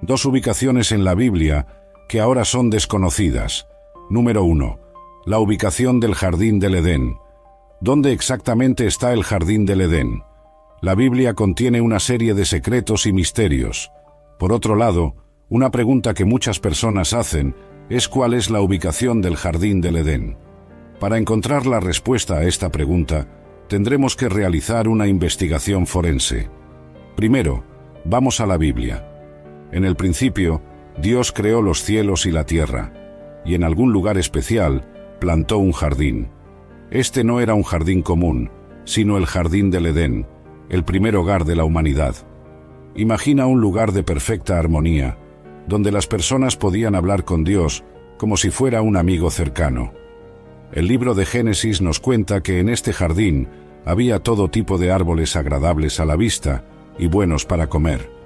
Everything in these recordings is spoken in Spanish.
Dos ubicaciones en la Biblia que ahora son desconocidas. Número 1. La ubicación del Jardín del Edén. ¿Dónde exactamente está el Jardín del Edén? La Biblia contiene una serie de secretos y misterios. Por otro lado, una pregunta que muchas personas hacen es ¿cuál es la ubicación del Jardín del Edén? Para encontrar la respuesta a esta pregunta, tendremos que realizar una investigación forense. Primero, vamos a la Biblia. En el principio, Dios creó los cielos y la tierra, y en algún lugar especial plantó un jardín. Este no era un jardín común, sino el Jardín del Edén, el primer hogar de la humanidad. Imagina un lugar de perfecta armonía, donde las personas podían hablar con Dios como si fuera un amigo cercano. El libro de Génesis nos cuenta que en este jardín había todo tipo de árboles agradables a la vista y buenos para comer.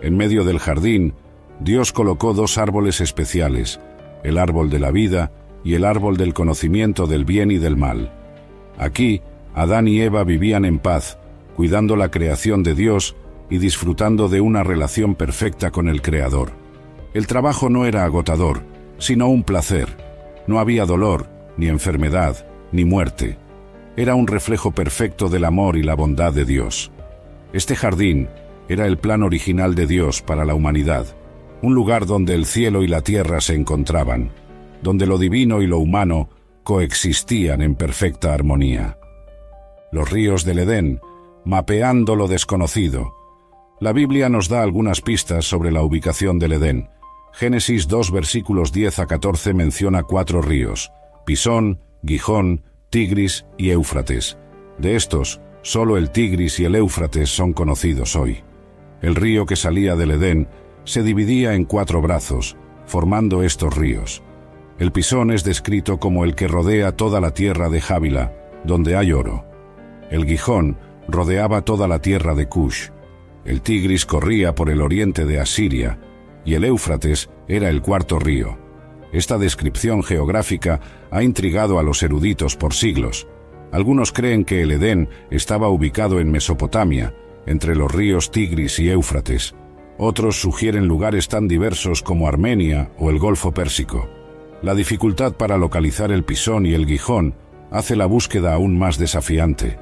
En medio del jardín, Dios colocó dos árboles especiales, el árbol de la vida y el árbol del conocimiento del bien y del mal. Aquí, Adán y Eva vivían en paz, cuidando la creación de Dios y disfrutando de una relación perfecta con el Creador. El trabajo no era agotador, sino un placer. No había dolor, ni enfermedad, ni muerte. Era un reflejo perfecto del amor y la bondad de Dios. Este jardín era el plan original de Dios para la humanidad, un lugar donde el cielo y la tierra se encontraban, donde lo divino y lo humano coexistían en perfecta armonía. Los ríos del Edén, mapeando lo desconocido. La Biblia nos da algunas pistas sobre la ubicación del Edén. Génesis 2 versículos 10 a 14 menciona 4 ríos: Pisón, Gihón, Tigris y Éufrates. De estos, solo el Tigris y el Éufrates son conocidos hoy. El río que salía del Edén se dividía en 4 brazos, formando estos ríos. El Pisón es descrito como el que rodea toda la tierra de Jávila, donde hay oro. El Gihón rodeaba toda la tierra de Cush. El Tigris corría por el oriente de Asiria, y el Éufrates era el 4.º río. Esta descripción geográfica ha intrigado a los eruditos por siglos. Algunos creen que el Edén estaba ubicado en Mesopotamia, entre los ríos Tigris y Éufrates. Otros sugieren lugares tan diversos como Armenia o el Golfo Pérsico. La dificultad para localizar el Pisón y el Gihón hace la búsqueda aún más desafiante.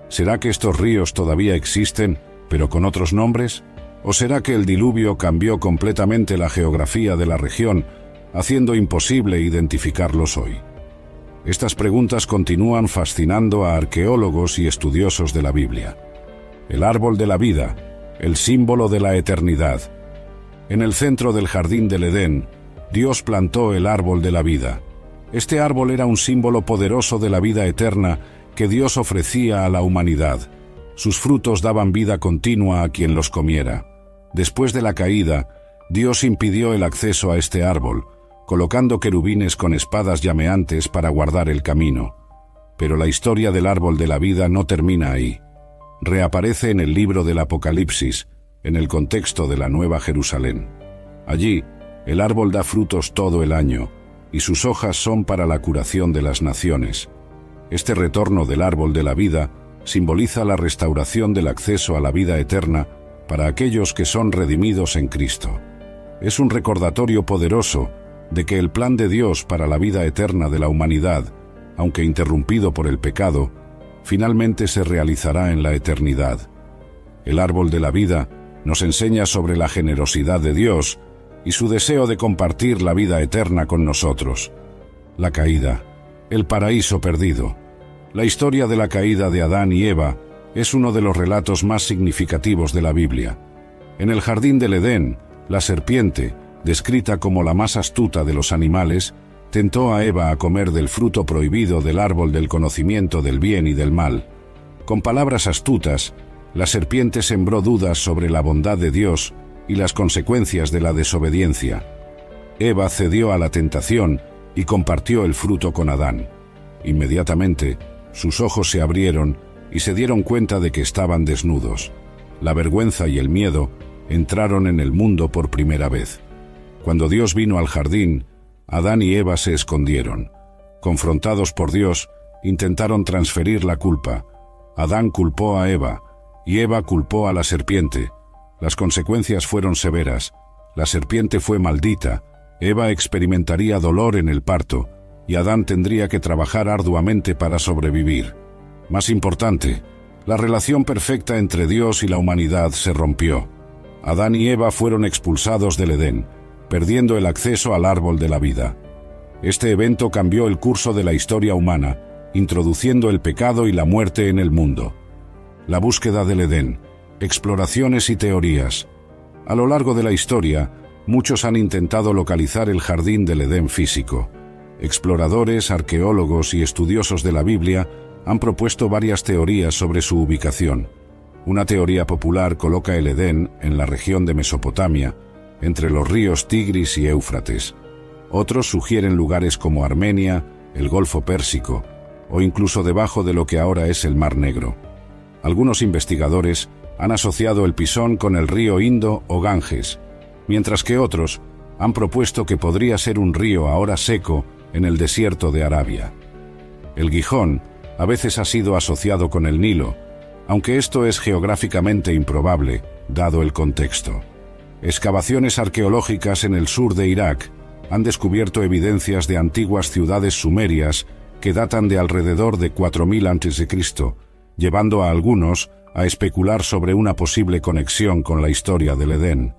¿Será que estos ríos todavía existen, pero con otros nombres? ¿O será que el diluvio cambió completamente la geografía de la región, haciendo imposible identificarlos hoy? Estas preguntas continúan fascinando a arqueólogos y estudiosos de la Biblia. El árbol de la vida, el símbolo de la eternidad. En el centro del Jardín del Edén, Dios plantó el árbol de la vida. Este árbol era un símbolo poderoso de la vida eterna que Dios ofrecía a la humanidad. Sus frutos daban vida continua a quien los comiera. Después de la caída, Dios impidió el acceso a este árbol, colocando querubines con espadas llameantes para guardar el camino. Pero la historia del árbol de la vida no termina ahí. Reaparece en el libro del Apocalipsis, en el contexto de la Nueva Jerusalén. Allí, el árbol da frutos todo el año, y sus hojas son para la curación de las naciones. Este retorno del árbol de la vida simboliza la restauración del acceso a la vida eterna para aquellos que son redimidos en Cristo. Es un recordatorio poderoso de que el plan de Dios para la vida eterna de la humanidad, aunque interrumpido por el pecado, finalmente se realizará en la eternidad. El árbol de la vida nos enseña sobre la generosidad de Dios y su deseo de compartir la vida eterna con nosotros. La caída, el paraíso perdido. La historia de la caída de Adán y Eva es uno de los relatos más significativos de la Biblia. En el Jardín del Edén, la serpiente, descrita como la más astuta de los animales, tentó a Eva a comer del fruto prohibido del árbol del conocimiento del bien y del mal. Con palabras astutas, la serpiente sembró dudas sobre la bondad de Dios y las consecuencias de la desobediencia. Eva cedió a la tentación y compartió el fruto con Adán. Inmediatamente, sus ojos se abrieron y se dieron cuenta de que estaban desnudos. La vergüenza y el miedo entraron en el mundo por primera vez. Cuando Dios vino al jardín, Adán y Eva se escondieron. Confrontados por Dios, intentaron transferir la culpa. Adán culpó a Eva, y Eva culpó a la serpiente. Las consecuencias fueron severas. la serpiente fue maldita, Eva experimentaría dolor en el parto, y Adán tendría que trabajar arduamente para sobrevivir. Más importante, la relación perfecta entre Dios y la humanidad se rompió. Adán y Eva fueron expulsados del Edén, perdiendo el acceso al árbol de la vida. Este evento cambió el curso de la historia humana, introduciendo el pecado y la muerte en el mundo. La búsqueda del Edén, exploraciones y teorías. A lo largo de la historia, muchos han intentado localizar el jardín del Edén físico. Exploradores, arqueólogos y estudiosos de la Biblia han propuesto varias teorías sobre su ubicación. Una teoría popular coloca el Edén en la región de Mesopotamia, entre los ríos Tigris y Éufrates. Otros sugieren lugares como Armenia, el Golfo Pérsico, o incluso debajo de lo que ahora es el Mar Negro. Algunos investigadores han asociado el Pisón con el río Indo o Ganges, mientras que otros han propuesto que podría ser un río ahora seco en el desierto de Arabia. El Gijón a veces ha sido asociado con el Nilo, aunque esto es geográficamente improbable, dado el contexto. Excavaciones arqueológicas en el sur de Irak han descubierto evidencias de antiguas ciudades sumerias que datan de alrededor de 4000 a.C., llevando a algunos a especular sobre una posible conexión con la historia del Edén.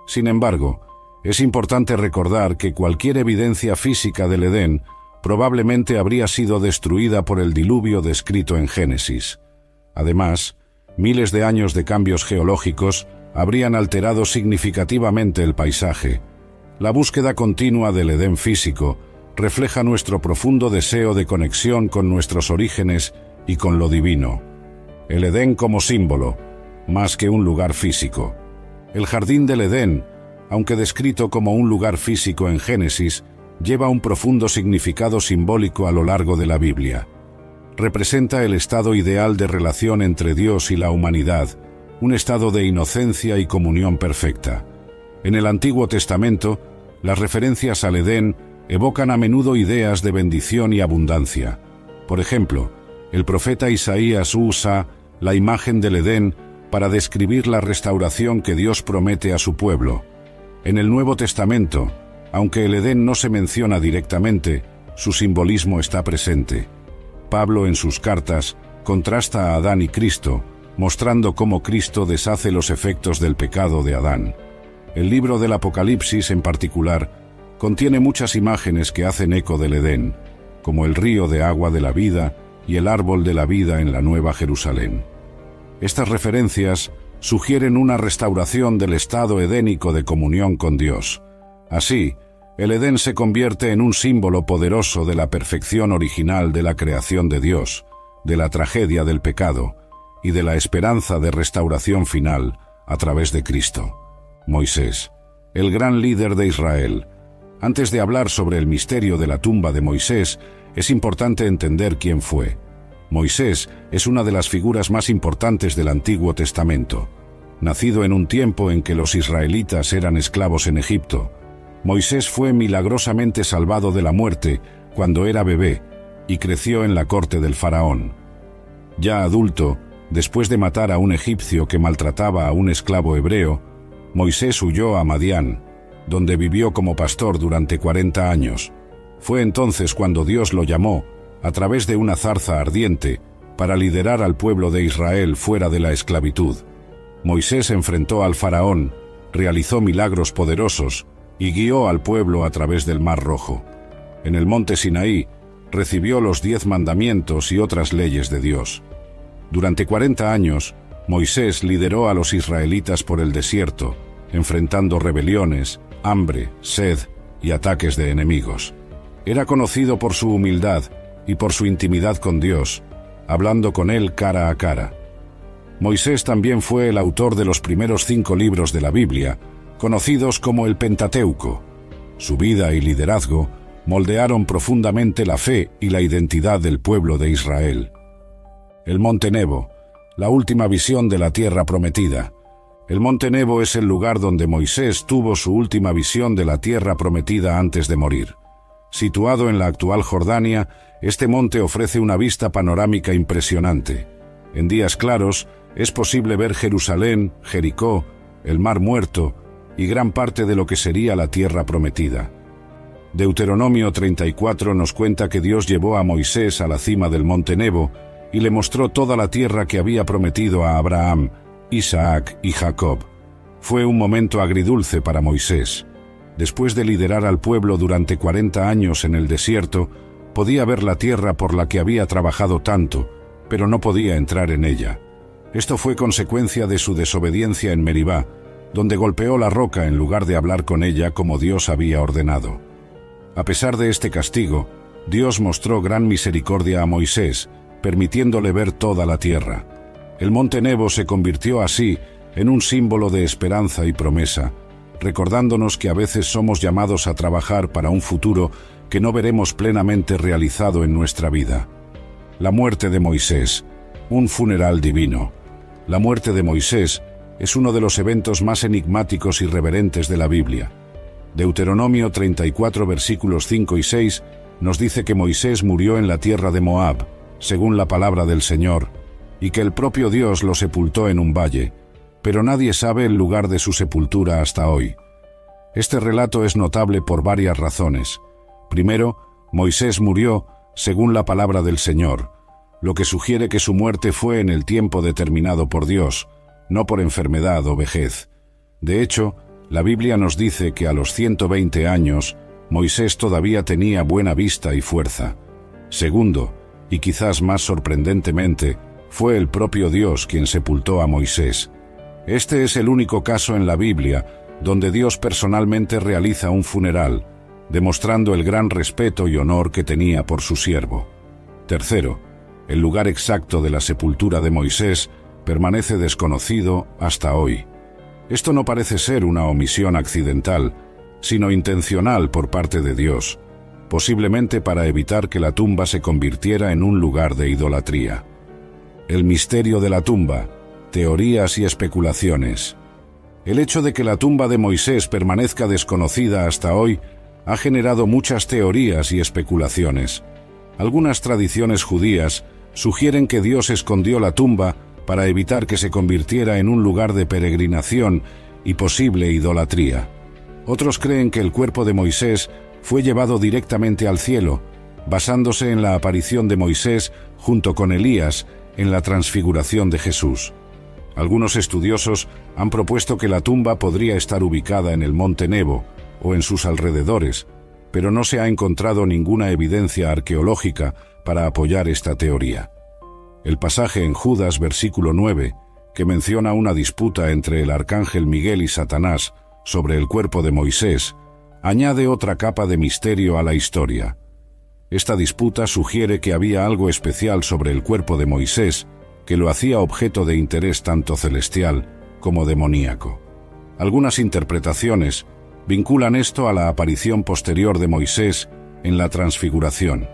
Sin embargo, es importante recordar que cualquier evidencia física del Edén probablemente habría sido destruida por el diluvio descrito en Génesis. Además, miles de años de cambios geológicos habrían alterado significativamente el paisaje. La búsqueda continua del Edén físico refleja nuestro profundo deseo de conexión con nuestros orígenes y con lo divino. El Edén como símbolo, más que un lugar físico. El jardín del Edén, aunque descrito como un lugar físico en Génesis, lleva un profundo significado simbólico a lo largo de la Biblia. Representa el estado ideal de relación entre Dios y la humanidad, un estado de inocencia y comunión perfecta. En el Antiguo Testamento, las referencias al Edén evocan a menudo ideas de bendición y abundancia. Por ejemplo, el profeta Isaías usa la imagen del Edén para describir la restauración que Dios promete a su pueblo. En el Nuevo Testamento, aunque el Edén no se menciona directamente, su simbolismo está presente. Pablo en sus cartas contrasta a Adán y Cristo, mostrando cómo Cristo deshace los efectos del pecado de Adán. El libro del Apocalipsis, en particular, contiene muchas imágenes que hacen eco del Edén, como el río de agua de la vida y el árbol de la vida en la Nueva Jerusalén. Estas referencias sugieren una restauración del estado edénico de comunión con Dios. Así, el Edén se convierte en un símbolo poderoso de la perfección original de la creación de Dios, de la tragedia del pecado y de la esperanza de restauración final a través de Cristo. Moisés, el gran líder de Israel. Antes de hablar sobre el misterio de la tumba de Moisés, es importante entender quién fue. Moisés es una de las figuras más importantes del Antiguo Testamento. Nacido en un tiempo en que los israelitas eran esclavos en Egipto, Moisés fue milagrosamente salvado de la muerte cuando era bebé y creció en la corte del faraón. Ya adulto, después de matar a un egipcio que maltrataba a un esclavo hebreo, Moisés huyó a Madián, donde vivió como pastor durante 40 años. Fue entonces cuando Dios lo llamó, a través de una zarza ardiente, para liderar al pueblo de Israel fuera de la esclavitud. Moisés enfrentó al faraón, realizó milagros poderosos y guió al pueblo a través del Mar Rojo. En el monte Sinaí, recibió los 10 mandamientos y otras leyes de Dios. Durante 40 años, Moisés lideró a los israelitas por el desierto, enfrentando rebeliones, hambre, sed y ataques de enemigos. Era conocido por su humildad y por su intimidad con Dios, hablando con él cara a cara. Moisés también fue el autor de los primeros 5 libros de la Biblia, conocidos como el Pentateuco. Su vida y liderazgo moldearon profundamente la fe y la identidad del pueblo de Israel. El Monte Nebo, la última visión de la tierra prometida. El Monte Nebo es el lugar donde Moisés tuvo su última visión de la tierra prometida antes de morir. Situado en la actual Jordania, este monte ofrece una vista panorámica impresionante. En días claros, es posible ver Jerusalén, Jericó, el Mar Muerto y gran parte de lo que sería la tierra prometida. Deuteronomio 34 nos cuenta que Dios llevó a Moisés a la cima del monte Nebo y le mostró toda la tierra que había prometido a Abraham, Isaac y Jacob. Fue un momento agridulce para Moisés. Después de liderar al pueblo durante 40 años en el desierto, podía ver la tierra por la que había trabajado tanto, pero no podía entrar en ella. Esto fue consecuencia de su desobediencia en Meribá, donde golpeó la roca en lugar de hablar con ella como Dios había ordenado. A pesar de este castigo, Dios mostró gran misericordia a Moisés, permitiéndole ver toda la tierra. El monte Nebo se convirtió así en un símbolo de esperanza y promesa, recordándonos que a veces somos llamados a trabajar para un futuro que no veremos plenamente realizado en nuestra vida. La muerte de Moisés, un funeral divino. La muerte de Moisés es uno de los eventos más enigmáticos y reverentes de la Biblia. Deuteronomio 34 versículos 5 y 6 nos dice que Moisés murió en la tierra de Moab, según la palabra del Señor, y que el propio Dios lo sepultó en un valle, pero nadie sabe el lugar de su sepultura hasta hoy. Este relato es notable por varias razones. Primero, Moisés murió según la palabra del Señor, lo que sugiere que su muerte fue en el tiempo determinado por Dios, no por enfermedad o vejez. De hecho, la Biblia nos dice que a los 120 años, Moisés todavía tenía buena vista y fuerza. Segundo, y quizás más sorprendentemente, fue el propio Dios quien sepultó a Moisés. Este es el único caso en la Biblia donde Dios personalmente realiza un funeral, demostrando el gran respeto y honor que tenía por su siervo. Tercero, el lugar exacto de la sepultura de Moisés permanece desconocido hasta hoy. Esto no parece ser una omisión accidental, sino intencional por parte de Dios, posiblemente para evitar que la tumba se convirtiera en un lugar de idolatría. El misterio de la tumba, teorías y especulaciones. El hecho de que la tumba de Moisés permanezca desconocida hasta hoy ha generado muchas teorías y especulaciones. Algunas tradiciones judías sugieren que Dios escondió la tumba para evitar que se convirtiera en un lugar de peregrinación y posible idolatría. Otros creen que el cuerpo de Moisés fue llevado directamente al cielo, basándose en la aparición de Moisés junto con Elías en la transfiguración de Jesús. Algunos estudiosos han propuesto que la tumba podría estar ubicada en el monte Nebo o en sus alrededores, pero no se ha encontrado ninguna evidencia arqueológica para apoyar esta teoría. El pasaje en Judas versículo 9, que menciona una disputa entre el arcángel Miguel y Satanás sobre el cuerpo de Moisés, añade otra capa de misterio a la historia. Esta disputa sugiere que había algo especial sobre el cuerpo de Moisés que lo hacía objeto de interés tanto celestial como demoníaco. Algunas interpretaciones vinculan esto a la aparición posterior de Moisés en la transfiguración.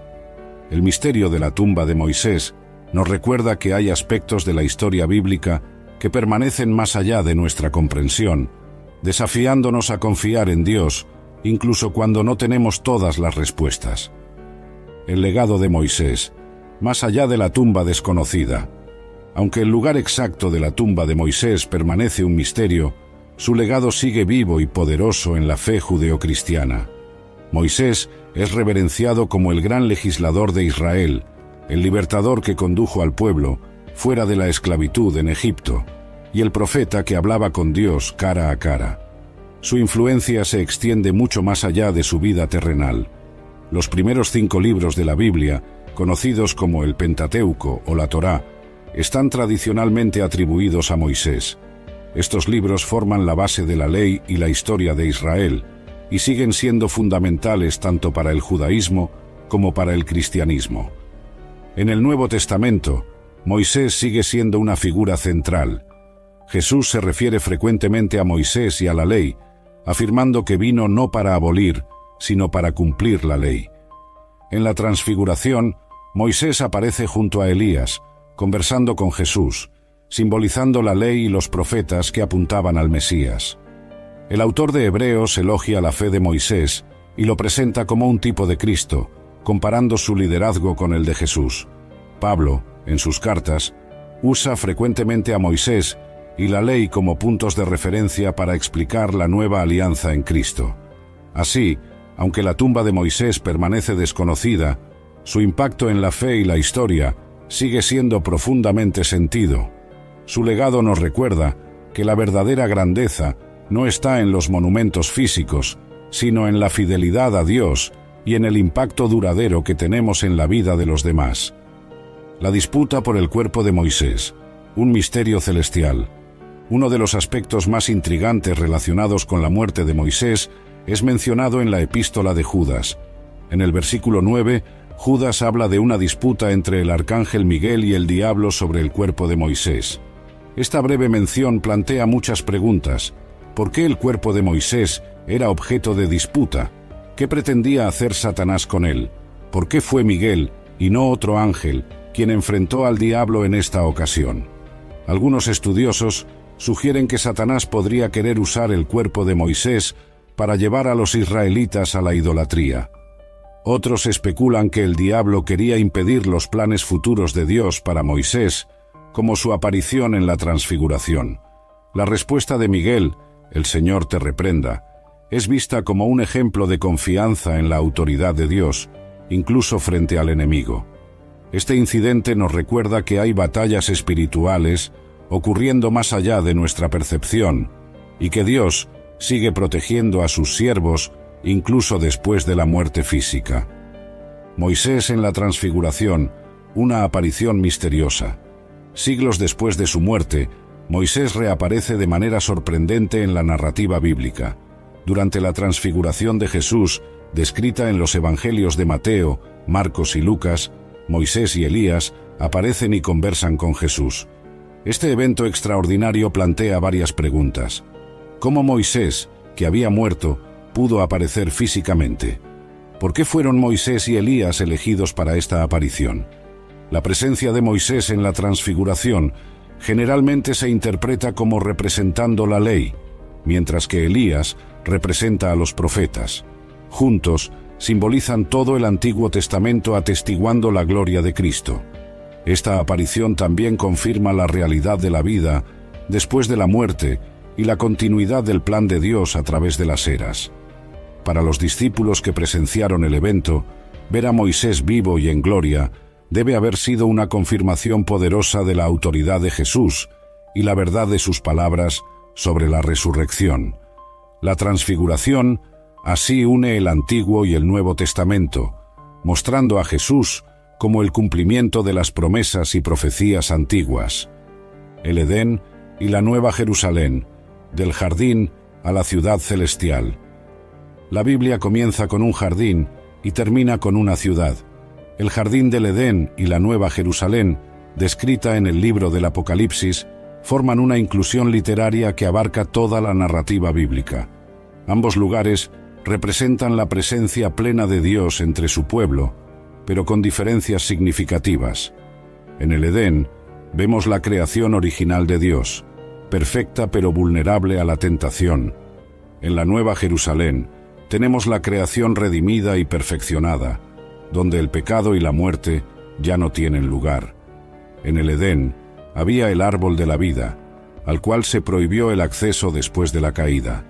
El misterio de la tumba de Moisés nos recuerda que hay aspectos de la historia bíblica que permanecen más allá de nuestra comprensión, desafiándonos a confiar en Dios, incluso cuando no tenemos todas las respuestas. El legado de Moisés, más allá de la tumba desconocida. Aunque el lugar exacto de la tumba de Moisés permanece un misterio, su legado sigue vivo y poderoso en la fe judeocristiana. Moisés es reverenciado como el gran legislador de Israel, el libertador que condujo al pueblo fuera de la esclavitud en Egipto, y el profeta que hablaba con Dios cara a cara. Su influencia se extiende mucho más allá de su vida terrenal. Los primeros 5 libros de la Biblia, conocidos como el Pentateuco o la Torá, están tradicionalmente atribuidos a Moisés. Estos libros forman la base de la ley y la historia de Israel, y siguen siendo fundamentales tanto para el judaísmo como para el cristianismo. En el Nuevo Testamento, Moisés sigue siendo una figura central. Jesús se refiere frecuentemente a Moisés y a la ley, afirmando que vino no para abolir, sino para cumplir la ley. En la Transfiguración, Moisés aparece junto a Elías, conversando con Jesús, simbolizando la ley y los profetas que apuntaban al Mesías. El autor de Hebreos elogia la fe de Moisés y lo presenta como un tipo de Cristo, comparando su liderazgo con el de Jesús. Pablo, en sus cartas, usa frecuentemente a Moisés y la ley como puntos de referencia para explicar la nueva alianza en Cristo. Así, aunque la tumba de Moisés permanece desconocida, su impacto en la fe y la historia sigue siendo profundamente sentido. Su legado nos recuerda que la verdadera grandeza no está en los monumentos físicos, sino en la fidelidad a Dios y en el impacto duradero que tenemos en la vida de los demás. La disputa por el cuerpo de Moisés, un misterio celestial. Uno de los aspectos más intrigantes relacionados con la muerte de Moisés es mencionado en la epístola de Judas. En el versículo 9, Judas habla de una disputa entre el arcángel Miguel y el diablo sobre el cuerpo de Moisés. Esta breve mención plantea muchas preguntas. ¿Por qué el cuerpo de Moisés era objeto de disputa? ¿Qué pretendía hacer Satanás con él? ¿Por qué fue Miguel, y no otro ángel, quien enfrentó al diablo en esta ocasión? Algunos estudiosos sugieren que Satanás podría querer usar el cuerpo de Moisés para llevar a los israelitas a la idolatría. Otros especulan que el diablo quería impedir los planes futuros de Dios para Moisés, como su aparición en la transfiguración. La respuesta de Miguel, el Señor te reprenda, es vista como un ejemplo de confianza en la autoridad de Dios, incluso frente al enemigo. Este incidente nos recuerda que hay batallas espirituales ocurriendo más allá de nuestra percepción, y que Dios sigue protegiendo a sus siervos incluso después de la muerte física. Moisés en la transfiguración, una aparición misteriosa. Siglos después de su muerte, Moisés reaparece de manera sorprendente en la narrativa bíblica. Durante la transfiguración de Jesús, descrita en los evangelios de Mateo, Marcos y Lucas, Moisés y Elías aparecen y conversan con Jesús. Este evento extraordinario plantea varias preguntas. ¿Cómo Moisés, que había muerto, pudo aparecer físicamente? ¿Por qué fueron Moisés y Elías elegidos para esta aparición? La presencia de Moisés en la transfiguración generalmente se interpreta como representando la ley, mientras que Elías representa a los profetas. Juntos, simbolizan todo el Antiguo Testamento atestiguando la gloria de Cristo. Esta aparición también confirma la realidad de la vida después de la muerte y la continuidad del plan de Dios a través de las eras. Para los discípulos que presenciaron el evento, ver a Moisés vivo y en gloria debe haber sido una confirmación poderosa de la autoridad de Jesús y la verdad de sus palabras sobre la resurrección. La transfiguración así une el Antiguo y el Nuevo Testamento, mostrando a Jesús como el cumplimiento de las promesas y profecías antiguas. El Edén y la Nueva Jerusalén, del jardín a la ciudad celestial. La Biblia comienza con un jardín y termina con una ciudad. El jardín del Edén y la Nueva Jerusalén, descrita en el libro del Apocalipsis, forman una inclusión literaria que abarca toda la narrativa bíblica. Ambos lugares representan la presencia plena de Dios entre su pueblo, pero con diferencias significativas. En el Edén, vemos la creación original de Dios, perfecta pero vulnerable a la tentación. En la Nueva Jerusalén, tenemos la creación redimida y perfeccionada, donde el pecado y la muerte ya no tienen lugar. En el Edén, había el árbol de la vida, al cual se prohibió el acceso después de la caída.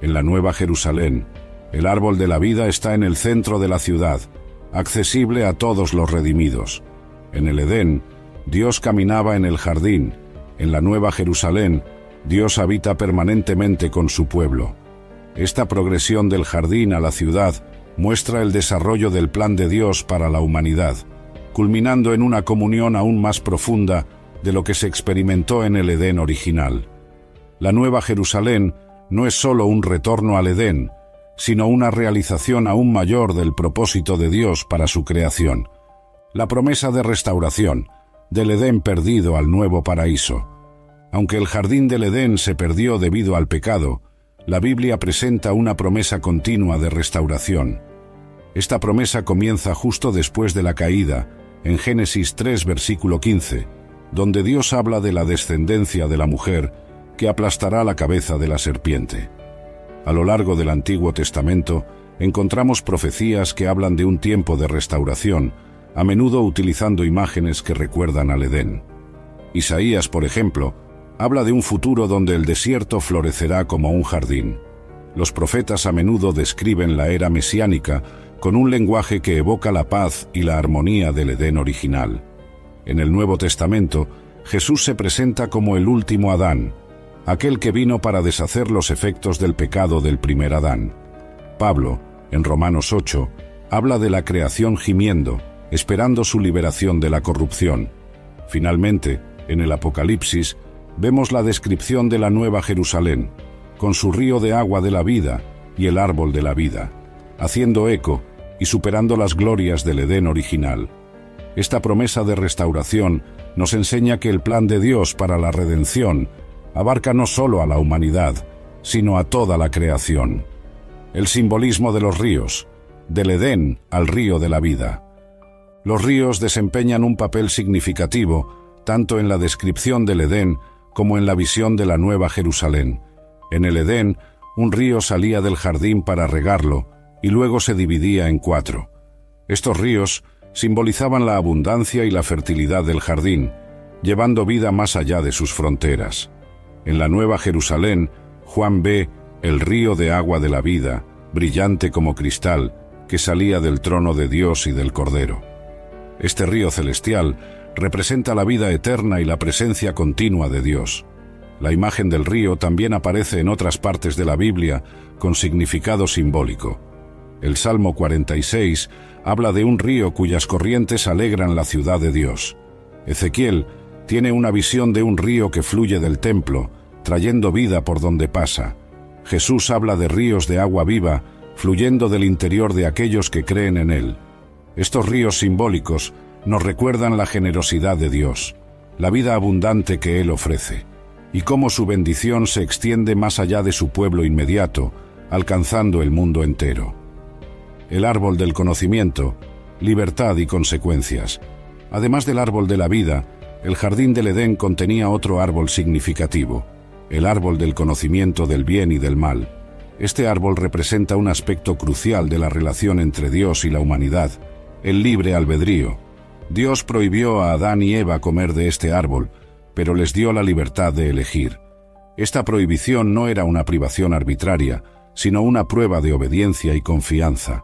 En la Nueva Jerusalén, el árbol de la vida está en el centro de la ciudad, accesible a todos los redimidos. En el Edén, Dios caminaba en el jardín. En la Nueva Jerusalén, Dios habita permanentemente con su pueblo. Esta progresión del jardín a la ciudad muestra el desarrollo del plan de Dios para la humanidad, culminando en una comunión aún más profunda de lo que se experimentó en el Edén original. La Nueva Jerusalén no es solo un retorno al Edén, sino una realización aún mayor del propósito de Dios para su creación. La promesa de restauración, del Edén perdido al nuevo paraíso. Aunque el jardín del Edén se perdió debido al pecado, la Biblia presenta una promesa continua de restauración. Esta promesa comienza justo después de la caída, en Génesis 3, versículo 15, donde Dios habla de la descendencia de la mujer que aplastará la cabeza de la serpiente. A lo largo del Antiguo Testamento encontramos profecías que hablan de un tiempo de restauración, a menudo utilizando imágenes que recuerdan al Edén. Isaías, por ejemplo, habla de un futuro donde el desierto florecerá como un jardín. Los profetas a menudo describen la era mesiánica con un lenguaje que evoca la paz y la armonía del Edén original. En el Nuevo Testamento, Jesús se presenta como el último Adán, aquel que vino para deshacer los efectos del pecado del primer Adán. Pablo, en Romanos 8, habla de la creación gimiendo, esperando su liberación de la corrupción. Finalmente, en el Apocalipsis, vemos la descripción de la Nueva Jerusalén, con su río de agua de la vida y el árbol de la vida, haciendo eco y superando las glorias del Edén original. Esta promesa de restauración nos enseña que el plan de Dios para la redención abarca no solo a la humanidad, sino a toda la creación. El simbolismo de los ríos, del Edén al río de la vida. Los ríos desempeñan un papel significativo tanto en la descripción del Edén como en la visión de la Nueva Jerusalén. En el Edén, un río salía del jardín para regarlo y luego se dividía en 4. Estos ríos simbolizaban la abundancia y la fertilidad del jardín, llevando vida más allá de sus fronteras. En la Nueva Jerusalén, Juan ve el río de agua de la vida, brillante como cristal, que salía del trono de Dios y del Cordero. Este río celestial representa la vida eterna y la presencia continua de Dios. La imagen del río también aparece en otras partes de la Biblia con significado simbólico. El Salmo 46 habla de un río cuyas corrientes alegran la ciudad de Dios. Ezequiel tiene una visión de un río que fluye del templo, trayendo vida por donde pasa. Jesús habla de ríos de agua viva, fluyendo del interior de aquellos que creen en Él. Estos ríos simbólicos nos recuerdan la generosidad de Dios, la vida abundante que Él ofrece, y cómo su bendición se extiende más allá de su pueblo inmediato, alcanzando el mundo entero. El árbol del conocimiento, libertad y consecuencias. Además del árbol de la vida, el jardín del Edén contenía otro árbol significativo, el árbol del conocimiento del bien y del mal. Este árbol representa un aspecto crucial de la relación entre Dios y la humanidad, el libre albedrío. Dios prohibió a Adán y Eva comer de este árbol, pero les dio la libertad de elegir. Esta prohibición no era una privación arbitraria, sino una prueba de obediencia y confianza.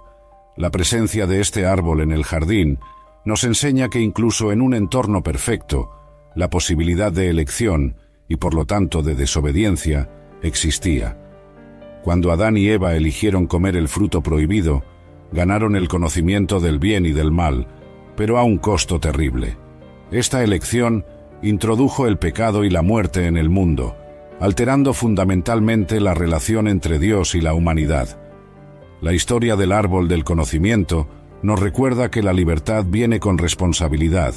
La presencia de este árbol en el jardín nos enseña que incluso en un entorno perfecto, la posibilidad de elección, y por lo tanto de desobediencia, existía. Cuando Adán y Eva eligieron comer el fruto prohibido, ganaron el conocimiento del bien y del mal, pero a un costo terrible. Esta elección introdujo el pecado y la muerte en el mundo, alterando fundamentalmente la relación entre Dios y la humanidad. La historia del árbol del conocimiento nos recuerda que la libertad viene con responsabilidad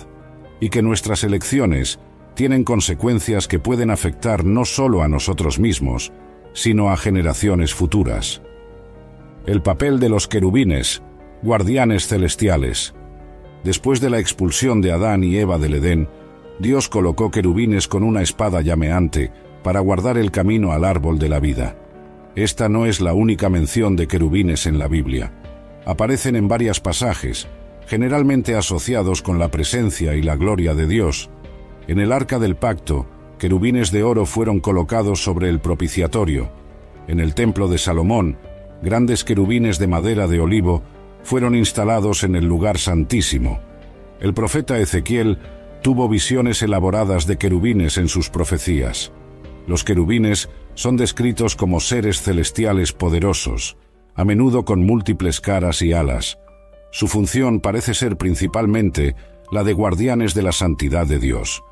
y que nuestras elecciones tienen consecuencias que pueden afectar no solo a nosotros mismos, sino a generaciones futuras. El papel de los querubines, guardianes celestiales. Después de la expulsión de Adán y Eva del Edén, Dios colocó querubines con una espada llameante para guardar el camino al árbol de la vida. Esta no es la única mención de querubines en la Biblia. Aparecen en varios pasajes, generalmente asociados con la presencia y la gloria de Dios. En el Arca del Pacto, querubines de oro fueron colocados sobre el propiciatorio. En el Templo de Salomón, grandes querubines de madera de olivo fueron instalados en el lugar santísimo. El profeta Ezequiel tuvo visiones elaboradas de querubines en sus profecías. Los querubines son descritos como seres celestiales poderosos, a menudo con múltiples caras y alas. Su función parece ser principalmente la de guardianes de la santidad de Dios.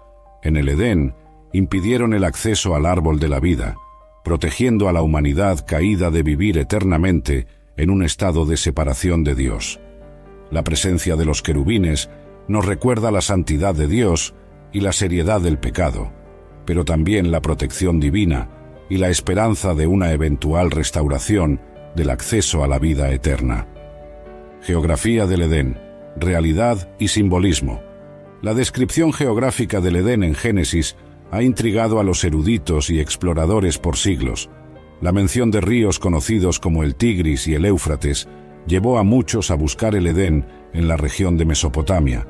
En el Edén, impidieron el acceso al árbol de la vida, protegiendo a la humanidad caída de vivir eternamente en un estado de separación de Dios. La presencia de los querubines nos recuerda la santidad de Dios y la seriedad del pecado, pero también la protección divina y la esperanza de una eventual restauración del acceso a la vida eterna. Geografía del Edén, realidad y simbolismo. La descripción geográfica del Edén en Génesis ha intrigado a los eruditos y exploradores por siglos. La mención de ríos conocidos como el Tigris y el Éufrates llevó a muchos a buscar el Edén en la región de Mesopotamia.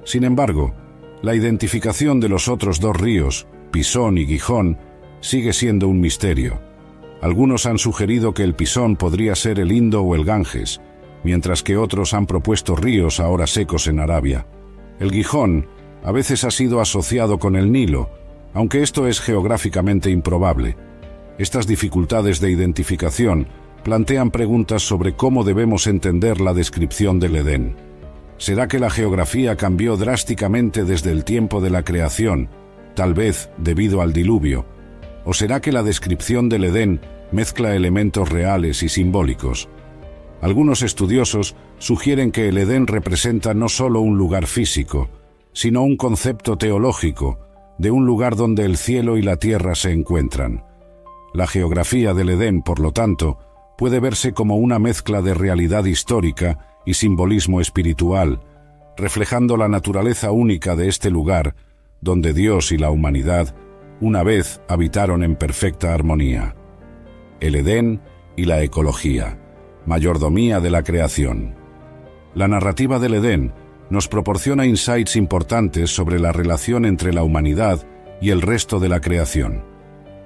Sin embargo, la identificación de los otros dos ríos, Pisón y Gijón, sigue siendo un misterio. Algunos han sugerido que el Pisón podría ser el Indo o el Ganges, mientras que otros han propuesto ríos ahora secos en Arabia. El Gijón a veces ha sido asociado con el Nilo, aunque esto es geográficamente improbable. Estas dificultades de identificación plantean preguntas sobre cómo debemos entender la descripción del Edén. ¿Será que la geografía cambió drásticamente desde el tiempo de la creación, tal vez debido al diluvio? ¿O será que la descripción del Edén mezcla elementos reales y simbólicos? Algunos estudiosos sugieren que el Edén representa no solo un lugar físico, sino un concepto teológico de un lugar donde el cielo y la tierra se encuentran. La geografía del Edén, por lo tanto, puede verse como una mezcla de realidad histórica y simbolismo espiritual, reflejando la naturaleza única de este lugar, donde Dios y la humanidad una vez habitaron en perfecta armonía. El Edén y la ecología, mayordomía de la creación. La narrativa del Edén nos proporciona insights importantes sobre la relación entre la humanidad y el resto de la creación.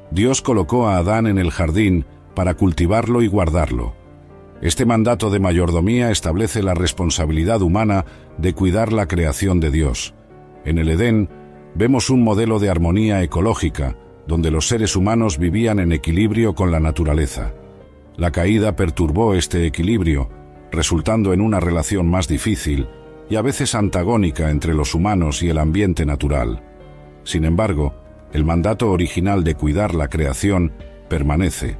Dios colocó a Adán en el jardín para cultivarlo y guardarlo. Este mandato de mayordomía establece la responsabilidad humana de cuidar la creación de Dios. En el Edén vemos un modelo de armonía ecológica, donde los seres humanos vivían en equilibrio con la naturaleza. La caída perturbó este equilibrio, resultando en una relación más difícil y a veces antagónica entre los humanos y el ambiente natural. Sin embargo, el mandato original de cuidar la creación permanece.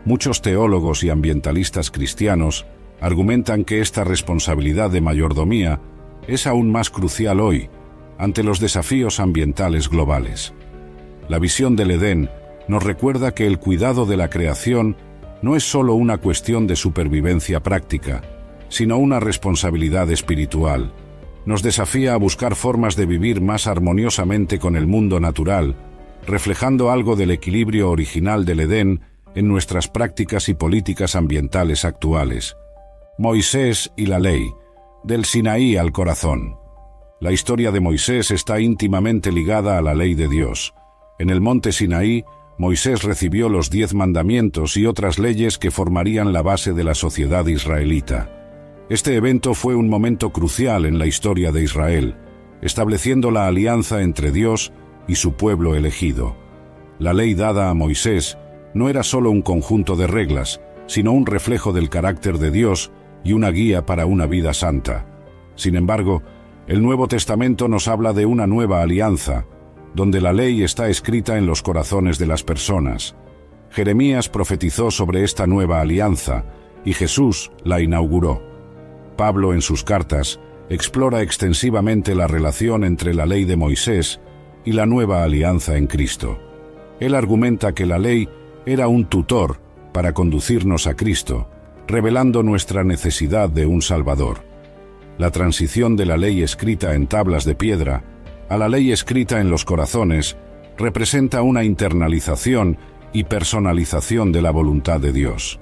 Muchos teólogos y ambientalistas cristianos argumentan que esta responsabilidad de mayordomía es aún más crucial hoy, ante los desafíos ambientales globales. La visión del Edén nos recuerda que el cuidado de la creación no es solo una cuestión de supervivencia práctica, sino una responsabilidad espiritual. Nos desafía a buscar formas de vivir más armoniosamente con el mundo natural, reflejando algo del equilibrio original del Edén en nuestras prácticas y políticas ambientales actuales. Moisés y la ley, del Sinaí al corazón. La historia de Moisés está íntimamente ligada a la ley de Dios. En el monte Sinaí, Moisés recibió los 10 mandamientos y otras leyes que formarían la base de la sociedad israelita. Este evento fue un momento crucial en la historia de Israel, estableciendo la alianza entre Dios y su pueblo elegido. La ley dada a Moisés no era solo un conjunto de reglas, sino un reflejo del carácter de Dios y una guía para una vida santa. Sin embargo, el Nuevo Testamento nos habla de una nueva alianza, donde la ley está escrita en los corazones de las personas. Jeremías profetizó sobre esta nueva alianza, y Jesús la inauguró. Pablo, en sus cartas, explora extensivamente la relación entre la ley de Moisés y la nueva alianza en Cristo. Él argumenta que la ley era un tutor para conducirnos a Cristo, revelando nuestra necesidad de un Salvador. La transición de la ley escrita en tablas de piedra a la ley escrita en los corazones representa una internalización y personalización de la voluntad de Dios.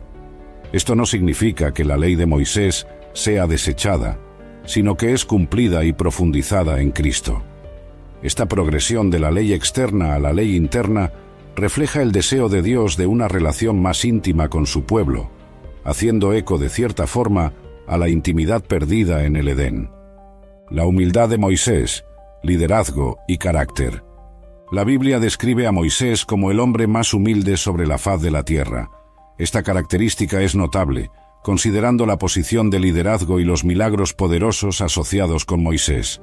Esto no significa que la ley de Moisés sea desechada, sino que es cumplida y profundizada en Cristo. Esta progresión de la ley externa a la ley interna refleja el deseo de Dios de una relación más íntima con su pueblo, haciendo eco de cierta forma a la intimidad perdida en el Edén. La humildad de Moisés, liderazgo y carácter. La Biblia describe a Moisés como el hombre más humilde sobre la faz de la tierra. Esta característica es notable, considerando la posición de liderazgo y los milagros poderosos asociados con Moisés.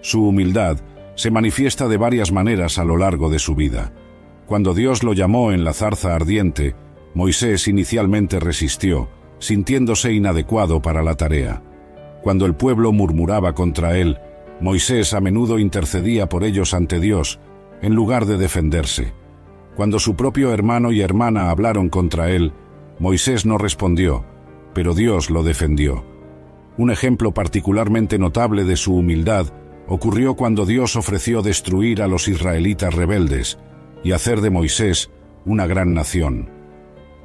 Su humildad se manifiesta de varias maneras a lo largo de su vida. Cuando Dios lo llamó en la zarza ardiente, Moisés inicialmente resistió, sintiéndose inadecuado para la tarea. Cuando el pueblo murmuraba contra él, Moisés a menudo intercedía por ellos ante Dios, en lugar de defenderse. Cuando su propio hermano y hermana hablaron contra él, Moisés no respondió, pero Dios lo defendió. Un ejemplo particularmente notable de su humildad ocurrió cuando Dios ofreció destruir a los israelitas rebeldes y hacer de Moisés una gran nación.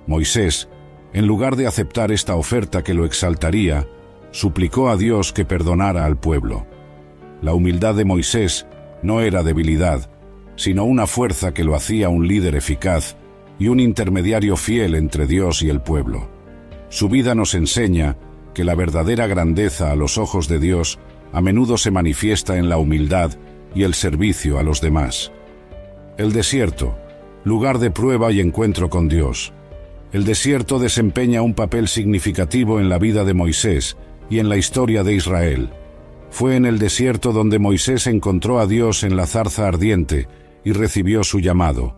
Moisés, en lugar de aceptar esta oferta que lo exaltaría, suplicó a Dios que perdonara al pueblo. La humildad de Moisés no era debilidad, sino una fuerza que lo hacía un líder eficaz y un intermediario fiel entre Dios y el pueblo. Su vida nos enseña que la verdadera grandeza a los ojos de Dios a menudo se manifiesta en la humildad y el servicio a los demás. El desierto, lugar de prueba y encuentro con Dios. El desierto desempeña un papel significativo en la vida de Moisés y en la historia de Israel. Fue en el desierto donde Moisés encontró a Dios en la zarza ardiente y recibió su llamado.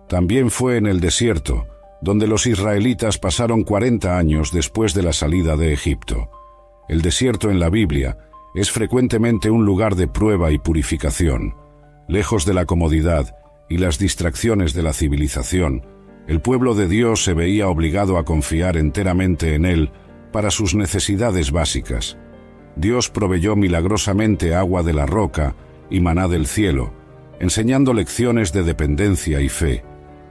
También fue en el desierto donde los israelitas pasaron 40 años después de la salida de Egipto. El desierto en la Biblia es frecuentemente un lugar de prueba y purificación. Lejos de la comodidad y las distracciones de la civilización, el pueblo de Dios se veía obligado a confiar enteramente en Él para sus necesidades básicas. Dios proveyó milagrosamente agua de la roca y maná del cielo, enseñando lecciones de dependencia y fe.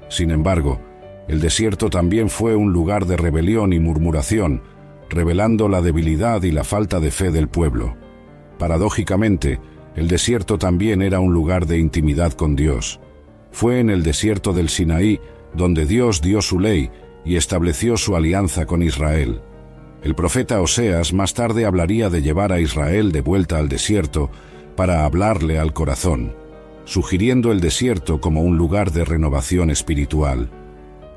Sin embargo, el desierto también fue un lugar de rebelión y murmuración, revelando la debilidad y la falta de fe del pueblo. Paradójicamente, el desierto también era un lugar de intimidad con Dios. Fue en el desierto del Sinaí donde Dios dio su ley y estableció su alianza con Israel. El profeta Oseas más tarde hablaría de llevar a Israel de vuelta al desierto para hablarle al corazón, sugiriendo el desierto como un lugar de renovación espiritual.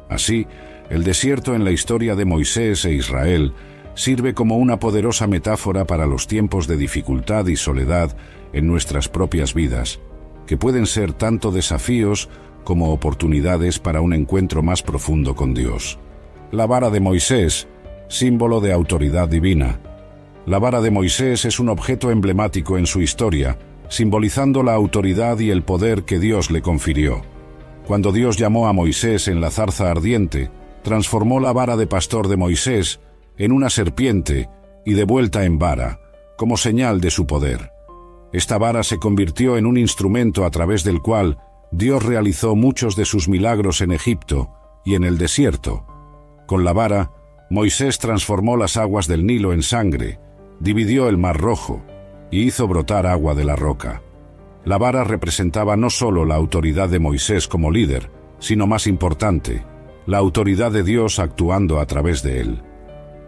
Así, el desierto en la historia de Moisés e Israel sirve como una poderosa metáfora para los tiempos de dificultad y soledad en nuestras propias vidas, que pueden ser tanto desafíos como oportunidades para un encuentro más profundo con Dios. La vara de Moisés, símbolo de autoridad divina. La vara de Moisés es un objeto emblemático en su historia, simbolizando la autoridad y el poder que Dios le confirió. Cuando Dios llamó a Moisés en la zarza ardiente, transformó la vara de pastor de Moisés en una serpiente y de vuelta en vara, como señal de su poder. Esta vara se convirtió en un instrumento a través del cual Dios realizó muchos de sus milagros en Egipto y en el desierto. Con la vara, Moisés transformó las aguas del Nilo en sangre, dividió el Mar Rojo y hizo brotar agua de la roca. La vara representaba no solo la autoridad de Moisés como líder, sino más importante, la autoridad de Dios actuando a través de él.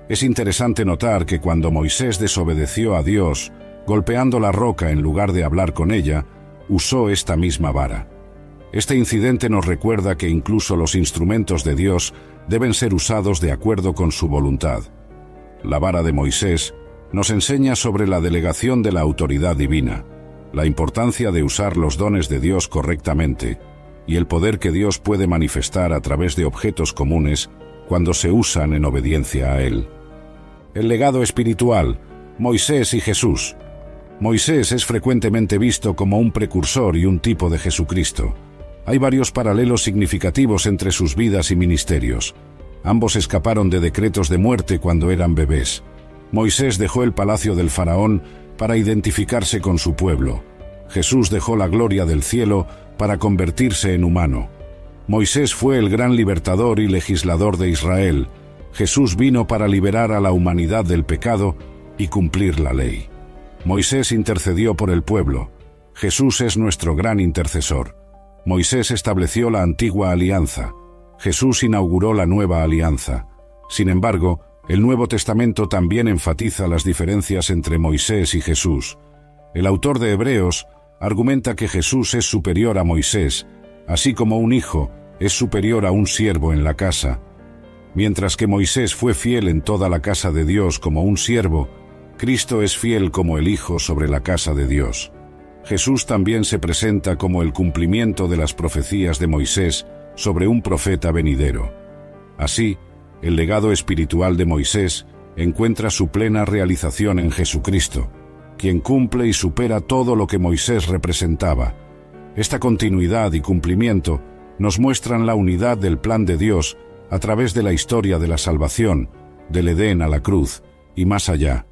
Es interesante notar que cuando Moisés desobedeció a Dios, golpeando la roca en lugar de hablar con ella, usó esta misma vara. Este incidente nos recuerda que incluso los instrumentos de Dios deben ser usados de acuerdo con su voluntad. La vara de Moisés nos enseña sobre la delegación de la autoridad divina, la importancia de usar los dones de Dios correctamente y el poder que Dios puede manifestar a través de objetos comunes cuando se usan en obediencia a Él. El legado espiritual, Moisés y Jesús. Moisés es frecuentemente visto como un precursor y un tipo de Jesucristo. Hay varios paralelos significativos entre sus vidas y ministerios. Ambos escaparon de decretos de muerte cuando eran bebés. Moisés dejó el palacio del faraón para identificarse con su pueblo. Jesús dejó la gloria del cielo para convertirse en humano. Moisés fue el gran libertador y legislador de Israel. Jesús vino para liberar a la humanidad del pecado y cumplir la ley. Moisés intercedió por el pueblo. Jesús es nuestro gran intercesor. Moisés estableció la antigua alianza. Jesús inauguró la nueva alianza. Sin embargo, el Nuevo Testamento también enfatiza las diferencias entre Moisés y Jesús. El autor de Hebreos argumenta que Jesús es superior a Moisés, así como un hijo es superior a un siervo en la casa. Mientras que Moisés fue fiel en toda la casa de Dios como un siervo, Cristo es fiel como el Hijo sobre la casa de Dios. Jesús también se presenta como el cumplimiento de las profecías de Moisés sobre un profeta venidero. Así, el legado espiritual de Moisés encuentra su plena realización en Jesucristo, quien cumple y supera todo lo que Moisés representaba. Esta continuidad y cumplimiento nos muestran la unidad del plan de Dios a través de la historia de la salvación, del Edén a la cruz y más allá.